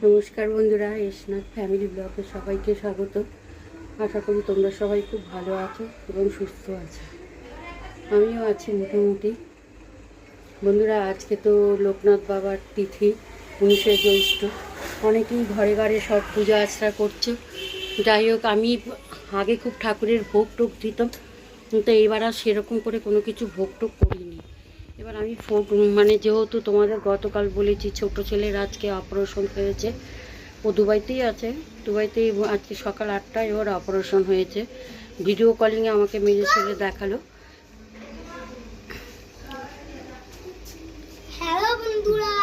নমস্কার বন্ধুরা, এসনাথ ফ্যামিলি ব্লগে সবাইকে স্বাগত। আশা করি তোমরা সবাই খুব ভালো আছো এবং সুস্থ আছো। আমিও আছি মোটামুটি। বন্ধুরা, আজকে তো লোকনাথ বাবার তিথি, 19শে জ্যৈষ্ঠ। অনেকেই ঘরে ঘরে সব পূজা আচরা করছে। যাই হোক, আমি আগে খুব ঠাকুরের ভোগ টোক দিতাম, কিন্তু এইবার আর সেরকম করে কোনো কিছু ভোগ টোক করিনি। এবার আমি যেহেতু তোমাদের গতকাল বলেছি, ছোট ছেলের আজকে অপারেশন হয়েছে। ও দুবাইতেই আছে। দুবাইতেই আজকে সকাল 8টায় ওর অপারেশন হয়েছে। ভিডিও কলিংয়ে আমাকে মেজে ছেলে দেখালো। হ্যালো বন্ধুরা।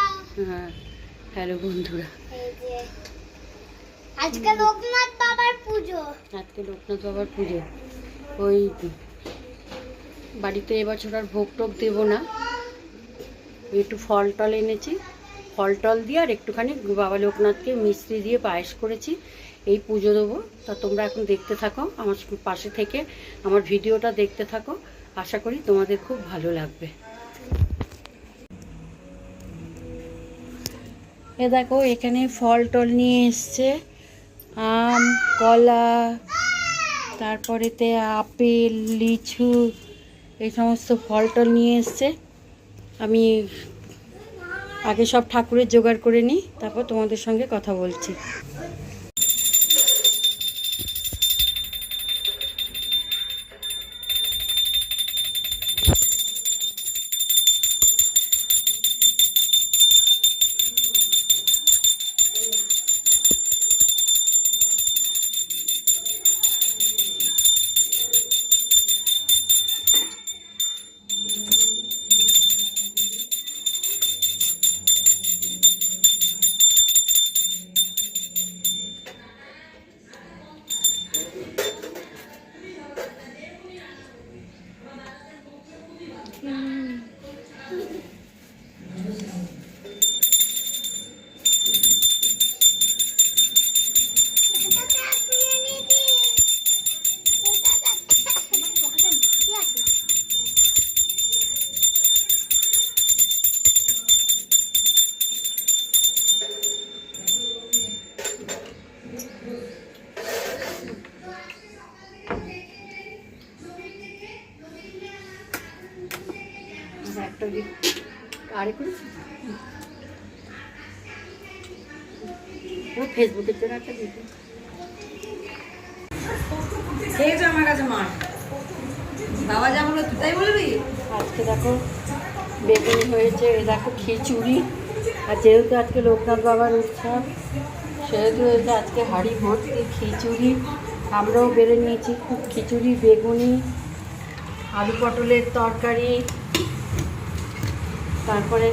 হ্যাঁ, হ্যালো বন্ধুরা। আজকে লোকনাথ বাবার পুজো। ওই বাড়িতে এবছর আর ভোগ টোক দেবো না, একটু ফল টল এনেছি, ফল টল দিয়ে আর একটুখানি বাবা লোকনাথকে মিষ্টি দিয়ে পায়েস করেছি, এই পুজো দেবো। তা তোমরা এখন দেখতে থাকো, আমার পাশে থেকে আমার ভিডিওটা দেখতে থাকো। আশা করি তোমাদের খুব ভালো লাগবে। এ দেখো, এখানে ফল টল নিয়ে এসছে, আম, কলা, তারপরেতে আপেল, লিচু, এই সমস্ত ফল টল নিয়ে এসছে। আমি আগে সব ঠাকুরের জোগাড় করে নিই, তারপর তোমাদের সঙ্গে কথা বলছি। ফেসবুকের জন্য একটা ভিডিও খেয়েছো আমার কাছে মার বাবা যা বললো তুই তাই বলবি। আজকে দেখো বেগুনি হয়েছে, এ দেখো খিচুড়ি। আর যেহেতু আজকে লোকনাথ বাবার উৎসব, সেহেতু হয়েছে আজকে হাঁড়ি ভর্তি খিচুড়ি। আমরাও বেড়ে নিয়েছি খুব খিচুড়ি, বেগুনি, আলু পটলের তরকারি, তারপরে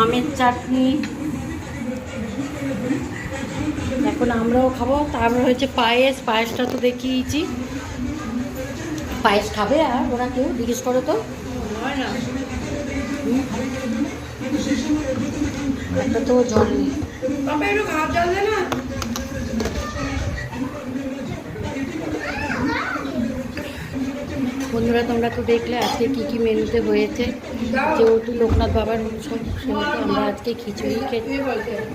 আমের চাটনি। এখন আমরাও খাবো। তারপরে হয়েছে পায়েস, পায়েসটা তো দেখিয়েছি। পায়েস খাবে আর ওরা কেউ জিজ্ঞেস করো তো। একটা তো জল নেই। বন্ধুরা, তোমরা তো দেখলে আজকে কি কি মেনুতে হয়েছে। যেহেতু লোকনাথ বাবার উৎসব, সেহেতু আমরা আজকে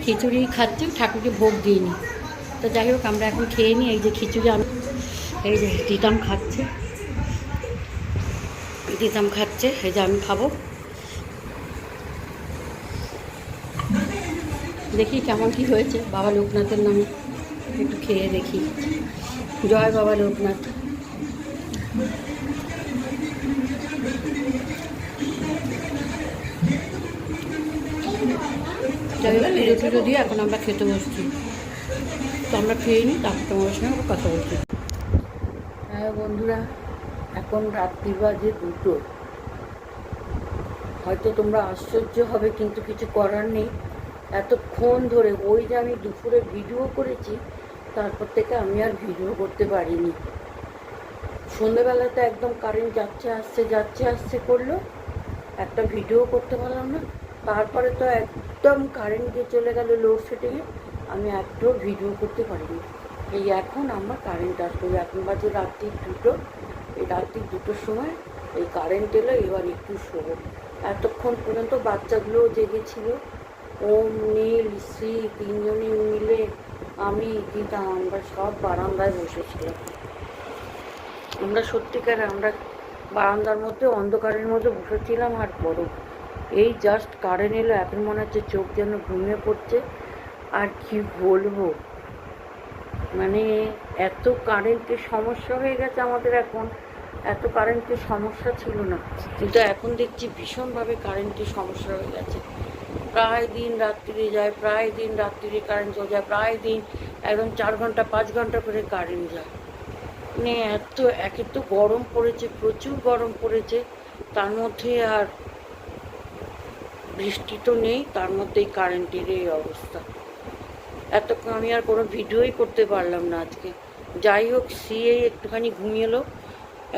খিচুড়ি খাচ্ছি, ঠাকুরকে ভোগ দিইনি। তো যাই হোক, আমরা এখন খেয়ে নিই। এই যে খিচুড়ি, এই যে দিতাম খাচ্ছে, এই যে আমি খাবো। দেখি কেমন কি হয়েছে বাবা লোকনাথের নামে, একটু খেয়ে দেখি। জয় বাবা লোকনাথ। যাই হোক, পুজো দিয়ে এখন আমরা খেতে বসছি। তো আমরা খেয়ে নিই, তারপর তোমার সঙ্গে কথা বলছি। হ্যাঁ বন্ধুরা, এখন রাত্রি বাজে 2টো। হয়তো তোমরা আশ্চর্য হবে, কিন্তু কিছু করার নেই। এতক্ষণ ধরে ওই যে আমি দুপুরে ভিডিও করেছি, তারপর থেকে আমি আর ভিডিও করতে পারিনি। সন্ধ্যেবেলাতে একদম কারেন্ট যাচ্ছে আসছে করলো, একটা ভিডিও করতে পারলাম না। তারপরে তো একদম কারেন্ট দিয়ে চলে গেল লোডশেডিংয়ে, আমি একটাও ভিডিও করতে পারিনি। এই এখন আমার কারেন্ট আসলো, এখন বাজে রাত্রি 2টো। এই রাত্রি 2টোর সময় এই কারেন্ট এলো, এবার একটু শোবো। এতক্ষণ পর্যন্ত বাচ্চাগুলোও জেগেছিল, ওম, নীল, শ্রী তিনজনই মিলে আমি গীতা আমরা সব বারান্দায় বসেছিলাম। আমরা সত্যিকার আমরা বারান্দার মধ্যে অন্ধকারের মধ্যে বসেছিলাম। আর বড় এই জাস্ট কারেন্ট এলো, এখন মনে হচ্ছে চোখ যেন ঘুমিয়ে পড়ছে। আর কি বলবো, মানে এত কারেন্টের সমস্যা হয়ে গেছে আমাদের এখন। এত কারেন্টের সমস্যা ছিল না, কিন্তু এখন দেখছি ভীষণভাবে কারেন্টের সমস্যা হয়ে গেছে। প্রায় দিন রাত্রিরে যায়, প্রায় দিন রাত্রিরে কারেন্ট চলে যায়, প্রায় দিন একদম 4 ঘন্টা 5 ঘন্টা করে কারেন্ট যায়। মানে একে তো গরম পড়েছে, প্রচুর গরম পড়েছে, তার মধ্যে আর বৃষ্টি তো নেই, তার মধ্যেই কারেন্টের এই অবস্থা। এতক্ষণ আমি আর কোনো ভিডিওই করতে পারলাম না আজকে। যাই হোক, সিয়েই একটুখানি ঘুমিয়ে এলো।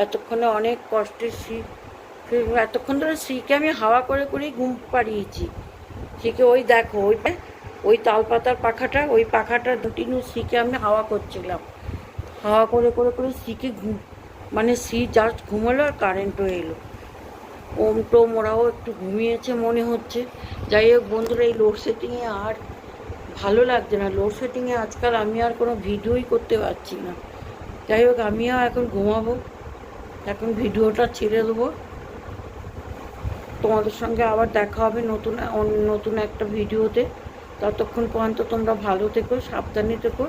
এতক্ষণে অনেক কষ্টের এতক্ষণ ধরে শ্রীকে আমি হাওয়া করে করেই ঘুম পাড়িয়েছি। শ্রীকে ওই দেখো, ওই তালপাতার পাখাটা, ওই পাখাটা দুটিনু শ্রীকে আমি হাওয়া করছিলাম। হাওয়া করে করে করে শ্রীকে মানে শ্রী জাস্ট ঘুমালো আর কারেন্টও এলো। ওম টোম ওরাও একটু ঘুমিয়েছে মনে হচ্ছে। যাই হোক বন্ধুরা, এই লোডশেডিংয়ে আর ভালো লাগছে না। লোডশেডিংয়ে আজকাল আমি আর কোনো ভিডিওই করতে পারছি না। যাই হোক, আমিও এখন ঘুমাবো, এখন ভিডিওটা ছেড়ে দেবো। তোমাদের সঙ্গে আবার দেখা হবে নতুন একটা ভিডিওতে। ততক্ষণ পর্যন্ত তোমরা ভালো থেকো, সাবধানে থেকো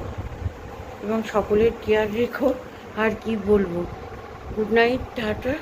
এবং সকলের কেয়ার রেখো। আর কি বলবো, গুড নাইট, টাটা।